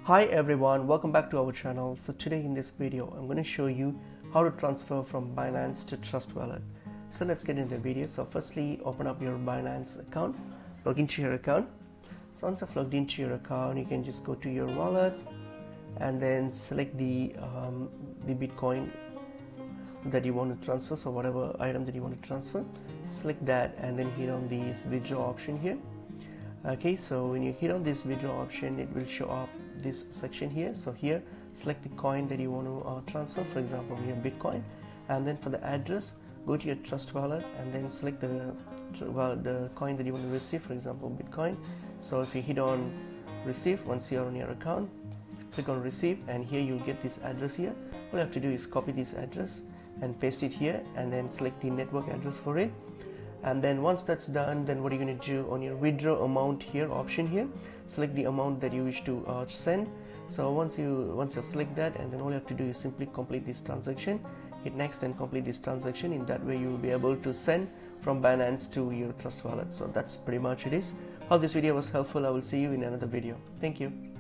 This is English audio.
Hi everyone, welcome back to our channel. So today in this video I'm going to show you how to transfer from Binance to Trust Wallet. So let's get into the video. So firstly, open up your Binance account, log into your account. So once I've logged into your account, you can just go to your wallet and then select the Bitcoin that you want to transfer. So whatever item that you want to transfer, select that and then hit on this withdraw option here. Okay, so when you hit on this withdraw option, it will show up this section here. So here, select the coin that you want to transfer. For example, we have Bitcoin, and then for the address, go to your Trust Wallet and then select the coin that you want to receive. For example, Bitcoin. So if you hit on receive, once you're on your account, click on receive, and here you'll get this address here. All you have to do is copy this address and paste it here, and then select the network address for it. And then once that's done, then what are you going to do on your withdraw amount here option here, select the amount that you wish to send. So once you select that, and then all you have to do is simply complete this transaction, hit next and complete this transaction. In that way you will be able to send from Binance to your Trust Wallet. So that's pretty much it is. Hope this video was helpful. I will see you in another video. Thank you.